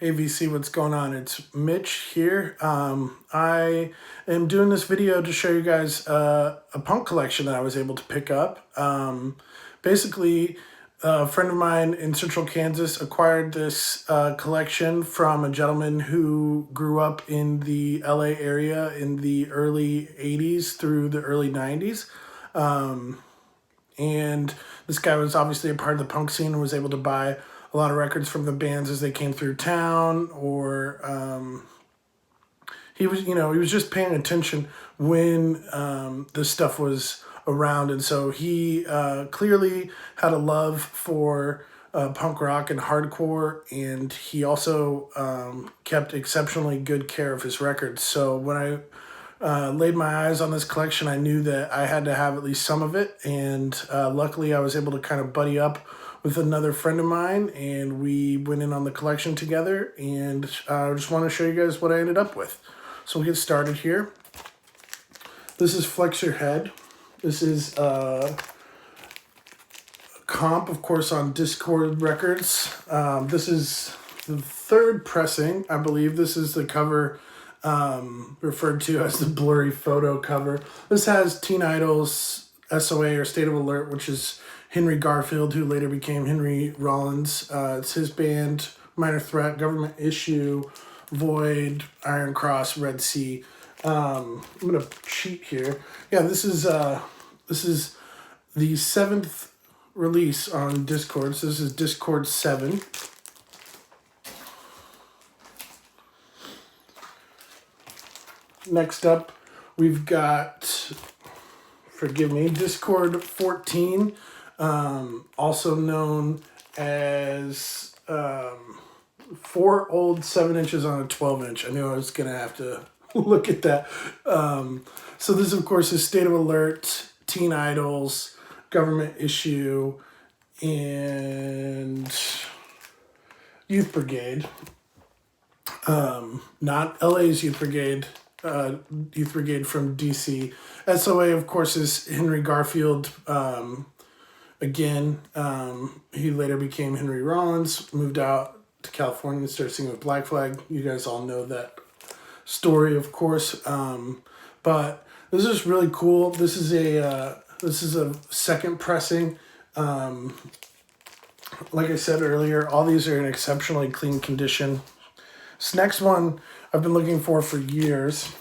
Hey VC, what's going on? It's Mitch here. I am doing this video to show you guys a punk collection that I was able to pick up. Basically, a friend of mine in central Kansas acquired this collection from a gentleman who grew up in the LA area in the early 80s through the early 90s. And this guy was obviously a part of the punk scene and was able to buy a lot of records from the bands as they came through town, or he was just paying attention when this stuff was around, and so he clearly had a love for punk rock and hardcore, and he also kept exceptionally good care of his records. So when I laid my eyes on this collection, I knew that I had to have at least some of it, and luckily I was able to kind of buddy up with another friend of mine, and we went in on the collection together, and I just want to show you guys what I ended up with. So we'll get started here. This is Flex Your Head. This is comp, of course, on Dischord Records. This is the third pressing, I believe. This is the cover referred to as the blurry photo cover. This has Teen Idol's SOA, or State of Alert, which is Henry Garfield, who later became Henry Rollins. It's his band, Minor Threat, Government Issue, Void, Iron Cross, Red Sea. I'm gonna cheat here. Yeah, this is the seventh release on Dischord. So this is Dischord 7. Next up, we've got, forgive me, Dischord 14. Also known as 4 old 7 inches on a 12-inch. I knew I was going to have to look at that. So this, of course, is State of Alert, Teen Idols, Government Issue, and Youth Brigade. Not LA's Youth Brigade. Youth Brigade from DC. SOA, of course, is Henry Garfield. Again, he later became Henry Rollins, moved out to California and started singing with Black Flag. You guys all know that story, of course. But this is really cool. This is a second pressing. Like I said earlier, all these are in exceptionally clean condition. This next one I've been looking for years.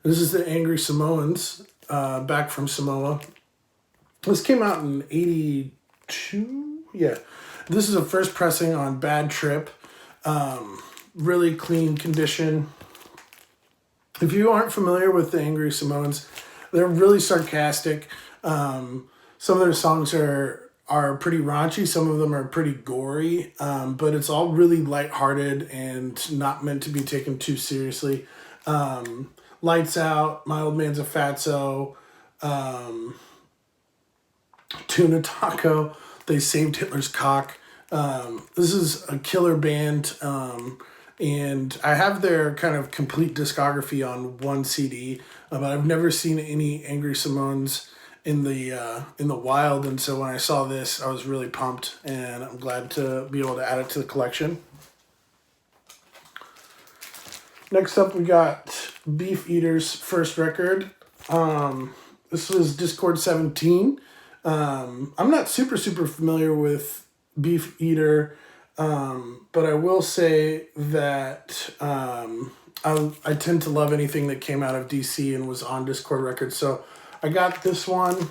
This is the Angry Samoans, back from Samoa. This came out in 82? Yeah. This is a first pressing on Bad Trip. Really clean condition. If you aren't familiar with the Angry Samoans, they're really sarcastic. Some of their songs are pretty raunchy. Some of them are pretty gory. But it's all really lighthearted and not meant to be taken too seriously. Lights Out, My Old Man's a Fatso, Tuna Taco, They Saved Hitler's Cock. This is a killer band, and I have their kind of complete discography on one CD, but I've never seen any Angry Samoans in the wild, and so when I saw this, I was really pumped, and I'm glad to be able to add it to the collection. Next up, we got Beef Eater's first record. This was Dischord 17. I'm not super familiar with Beef Eater, but I will say that I tend to love anything that came out of DC and was on Dischord Records. So I got this one.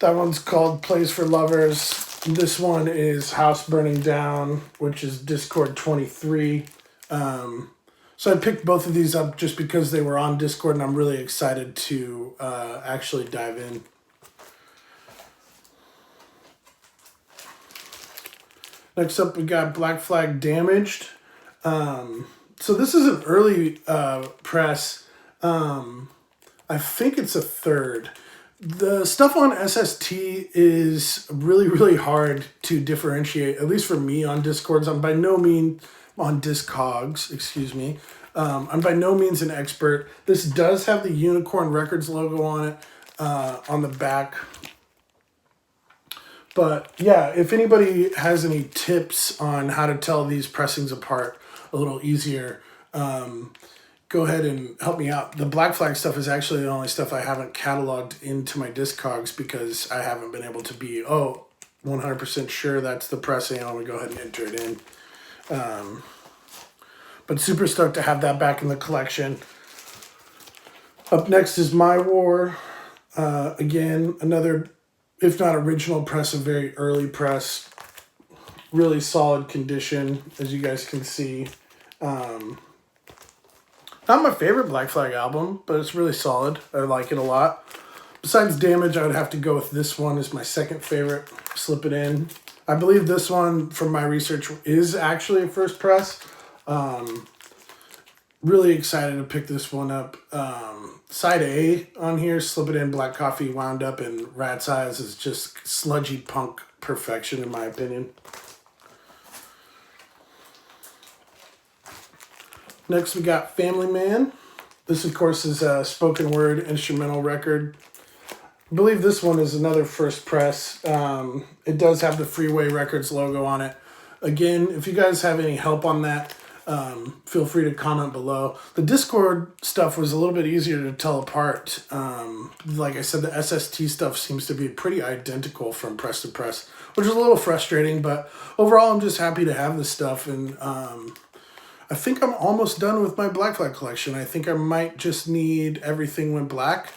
That one's called Plays for Lovers. This one is House Burning Down, which is Dischord 23. So I picked both of these up just because they were on Dischord, and I'm really excited to actually dive in. Next up, we got Black Flag Damaged. So this is an early press. I think it's a third. The stuff on SST is really hard to differentiate, at least for me on Discords. I'm by no means on Discogs, excuse me. I'm by no means an expert. This does have the Unicorn Records logo on it, on the back. But yeah, if anybody has any tips on how to tell these pressings apart a little easier, go ahead and help me out. The Black Flag stuff is actually the only stuff I haven't cataloged into my Discogs because I haven't been able to be 100% sure that's the pressing. I'm going to go ahead and enter it in. But super stoked to have that back in the collection. Up next is My War. Again, another, if not original press, a very early press. Really solid condition, as you guys can see. Not my favorite Black Flag album, but it's really solid. I like it a lot. Besides Damage, I would have to go with this one as my second favorite. Slip it in. I believe this one, from my research, is actually a first press. Really excited to pick this one up. Side A on here, Slip It In, Black Coffee, Wound Up, and Rat's Eyes is just sludgy punk perfection in my opinion. Next we got Family Man. This of course is a spoken word instrumental record. I believe this one is another first press. It does have the Freeway Records logo on it. Again, if you guys have any help on that, feel free to comment below. The Discord stuff was a little bit easier to tell apart. Like I said, the SST stuff seems to be pretty identical from press to press, which is a little frustrating, but overall I'm just happy to have this stuff. And I think I'm almost done with my Black Flag collection. I think I might just need Everything Went Black,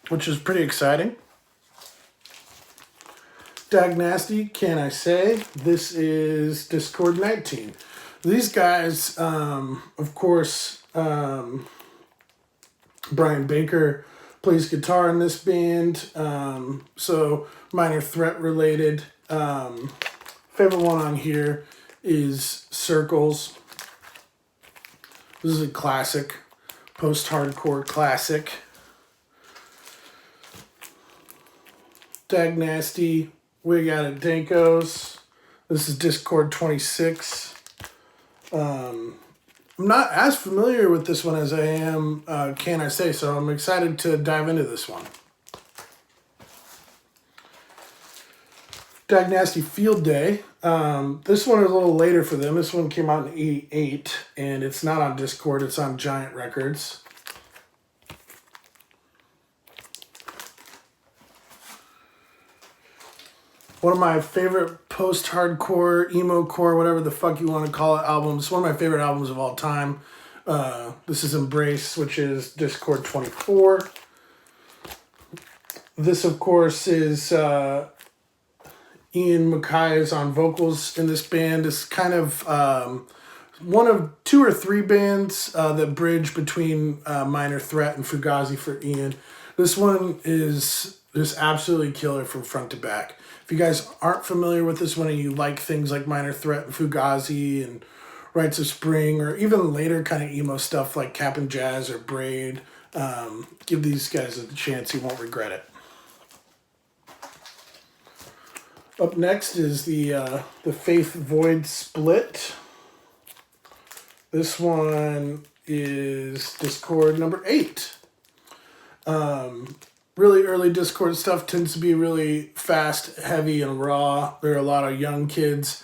which is pretty exciting. Dag Nasty, Can I Say? This is Discord 19. These guys, of course, Brian Baker plays guitar in this band, so Minor Threat related. Favorite one on here is Circles. This is a classic, post-hardcore classic. Dag Nasty, We Got It Dankos. This is Discord 26. I'm not as familiar with this one as I am Can I Say, so I'm excited to dive into this one. Dag Nasty Field Day. This one is a little later for them. This one came out in 88, and it's not on Discord, it's on Giant Records. One of my favorite post-hardcore, emo-core, whatever the fuck you want to call it, albums. One of my favorite albums of all time. This is Embrace, which is Discord 24. This, of course, is Ian Mackay is on vocals in this band. It's kind of one of 2 or 3 bands that bridge between Minor Threat and Fugazi for Ian. This one is just absolutely killer from front to back. If you guys aren't familiar with this one and you like things like Minor Threat and Fugazi and Rites of Spring, or even later kind of emo stuff like Cap'n Jazz or Braid, give these guys a chance. You won't regret it. Up next is the Faith Void Split. This one is Discord number 8. Really early Discord stuff tends to be really fast, heavy, and raw. There are a lot of young kids.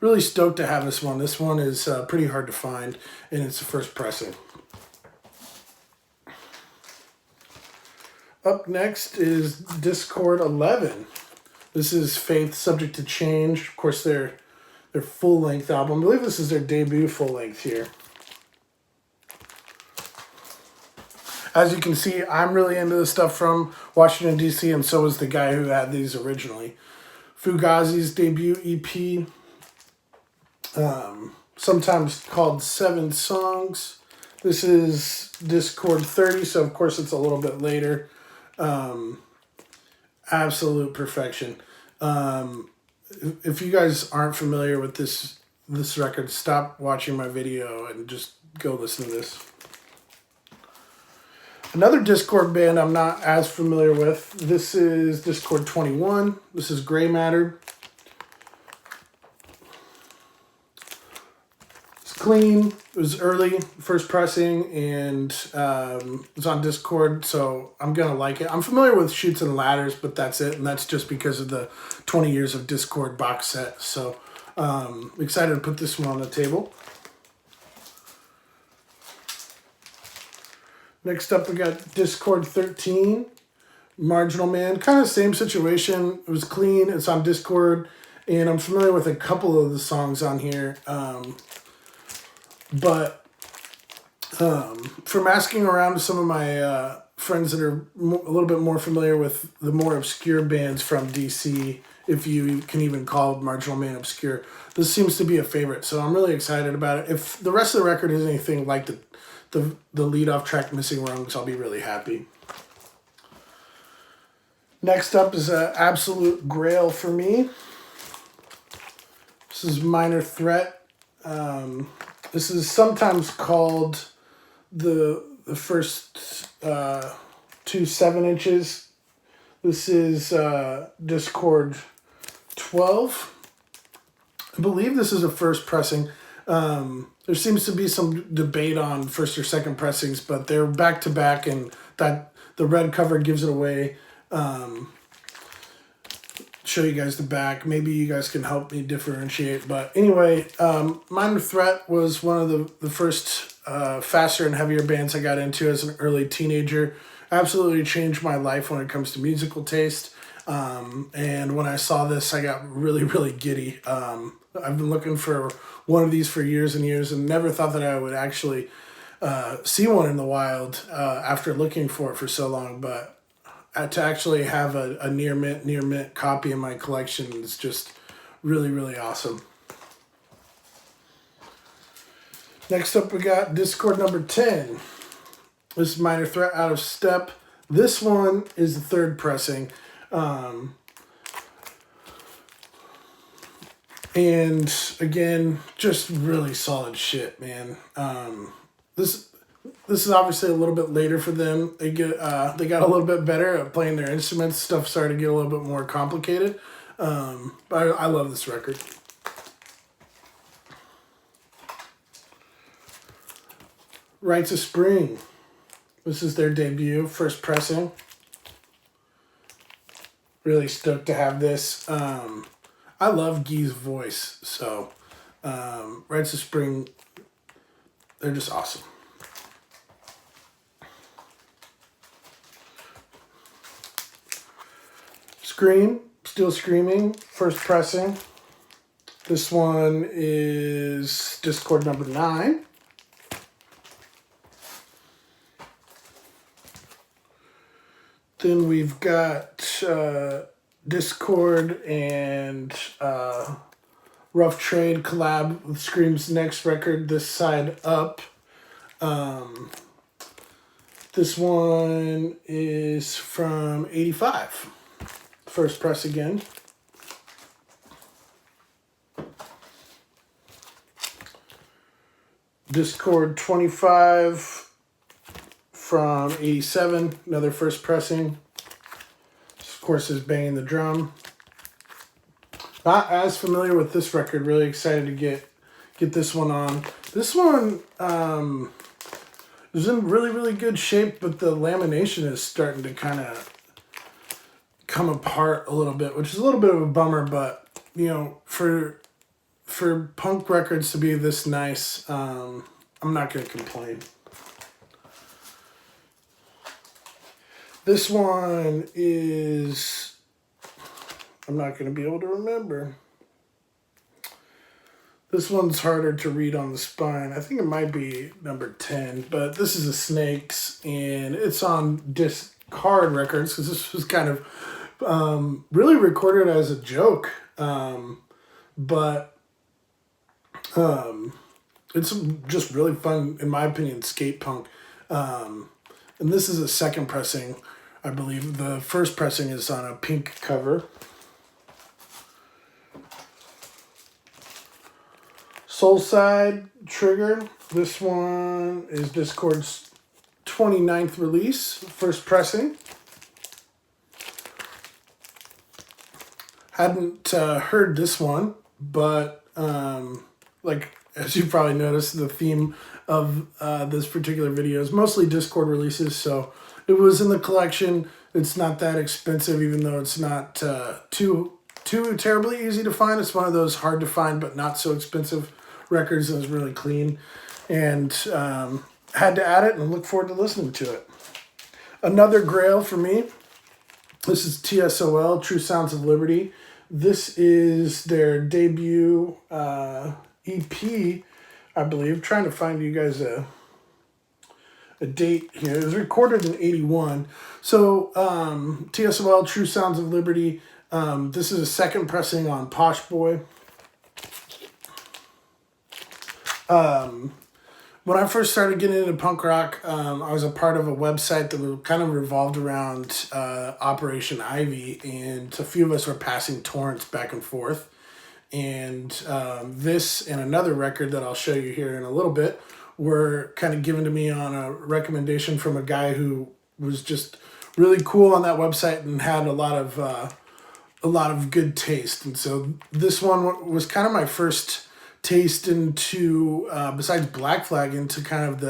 Really stoked to have this one. This one is pretty hard to find, and it's the first pressing. Up next is Discord 11. This is Faith Subject to Change. Of course, their full-length album. I believe this is their debut full-length here. As you can see, I'm really into this stuff from Washington, D.C., and so is the guy who had these originally. Fugazi's debut EP, sometimes called 7 Songs. This is Discord 30, so of course it's a little bit later. Absolute perfection. If you guys aren't familiar with this record, stop watching my video and just go listen to this. Another Discord band I'm not as familiar with. This is Discord 21. This is Gray Matter. It's clean. It was early, first pressing, and it was on Discord, so I'm going to like it. I'm familiar with Chutes and Ladders, but that's it, and that's just because of the 20 years of Discord box set. So excited to put this one on the table. Next up, we got Discord 13, Marginal Man. Kind of same situation. It was clean. It's on Discord, and I'm familiar with a couple of the songs on here. But from asking around to some of my friends that are a little bit more familiar with the more obscure bands from DC, if you can even call Marginal Man obscure, this seems to be a favorite. So I'm really excited about it. If the rest of the record is anything like the lead-off track, Missing Rungs, I'll be really happy. Next up is an absolute grail for me. This is Minor Threat. This is sometimes called the first 2 7-inches. This is Discord 12. I believe this is a first pressing. There seems to be some debate on first or second pressings, but they're back to back, and that the red cover gives it away. Show you guys the back. Maybe you guys can help me differentiate. But anyway, Minor Threat was one of the first faster and heavier bands I got into as an early teenager. Absolutely changed my life when it comes to musical taste. And when I saw this, I got really, really giddy. I've been looking for one of these for years and years, and never thought that I would actually see one in the wild after looking for it for so long. But to actually have a near mint copy in my collection is just really, really awesome. Next up, we got Discord number 10. This is Minor Threat, Out of Step. This one is the third pressing. And again, just really solid shit, man. This is obviously a little bit later for them. They got a little bit better at playing their instruments. Stuff started to get a little bit more complicated. But I love this record. Rites of Spring. This is their debut, first pressing. Really stoked to have this. I love Guy's voice, so Rites of Spring, they're just awesome. Scream, Still Screaming, first pressing. This one is Discord number 9. Then we've got Discord and Rough Trade collab with Scream's next record, This Side Up. This one is from 85. First press again. Discord 25 from 87, another first pressing. This, of course, is Banging the Drum. Not as familiar with this record, really excited to get this one on. This one is in really, really good shape, but the lamination is starting to kind of come apart a little bit, which is a little bit of a bummer, but you know, for punk records to be this nice, I'm not going to complain. This one is, I'm not going to be able to remember. This one's harder to read on the spine. I think it might be number 10, but this is a Snakes, and it's on Discard Records, because this was kind of really recorded as a joke, but it's just really fun, in my opinion, skate punk. And this is a second pressing, I believe. The first pressing is on a pink cover. Soulside Trigger. This one is Discord's 29th release, first pressing. Hadn't heard this one, but like as you probably noticed, the theme of this particular video is mostly Discord releases, so it was in the collection. It's not that expensive, even though it's not too terribly easy to find. It's one of those hard to find but not so expensive records that was really clean, and had to add it and look forward to listening to it. Another grail for me. This is TSOL, True Sounds of Liberty. This is their debut EP, I believe. Trying to find you guys a date here. It was recorded in '81. So TSOL, True Sounds of Liberty. This is a second pressing on Posh Boy. When I first started getting into punk rock, I was a part of a website that kind of revolved around Operation Ivy, and a few of us were passing torrents back and forth. And this and another record that I'll show you here in a little bit were kind of given to me on a recommendation from a guy who was just really cool on that website and had a lot of good taste. And so this one was kind of my first taste into, besides Black Flag, into kind of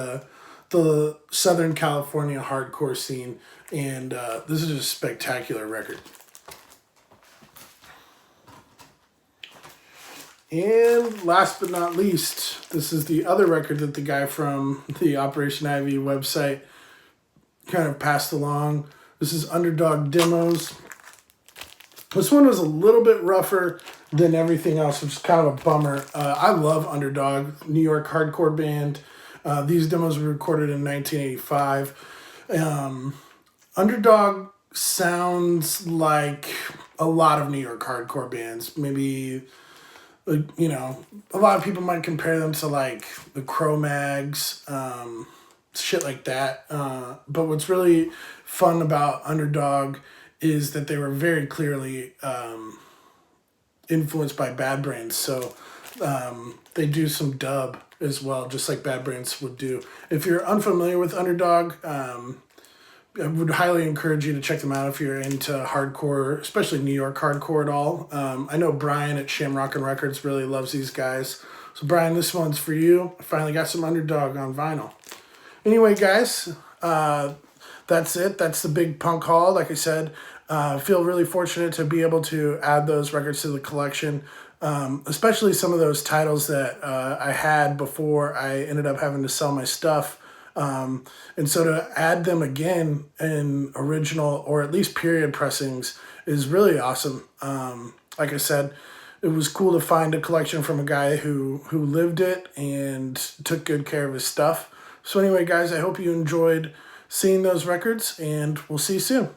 the Southern California hardcore scene. And this is a spectacular record. And last but not least, this is the other record that the guy from the Operation Ivy website kind of passed along. This is Underdog Demos. This one was a little bit rougher than everything else, which is kind of a bummer. I love Underdog, New York hardcore band. These demos were recorded in 1985. Underdog sounds like a lot of New York hardcore bands. Maybe, you know, a lot of people might compare them to like the Cro-Mags, shit like that. But what's really fun about Underdog is that they were very clearly influenced by Bad Brains. So they do some dub as well, just like Bad Brains would do. If you're unfamiliar with Underdog, I would highly encourage you to check them out if you're into hardcore, especially New York hardcore at all. I know Brian at Shamrockin' Records really loves these guys. So Brian, this one's for you. I finally got some Underdog on vinyl. Anyway, guys, that's it. That's the big punk haul. Like I said, I feel really fortunate to be able to add those records to the collection, especially some of those titles that I had before I ended up having to sell my stuff. And so to add them again in original or at least period pressings is really awesome. Like I said, it was cool to find a collection from a guy who lived it and took good care of his stuff. So anyway, guys, I hope you enjoyed seeing those records, and we'll see you soon.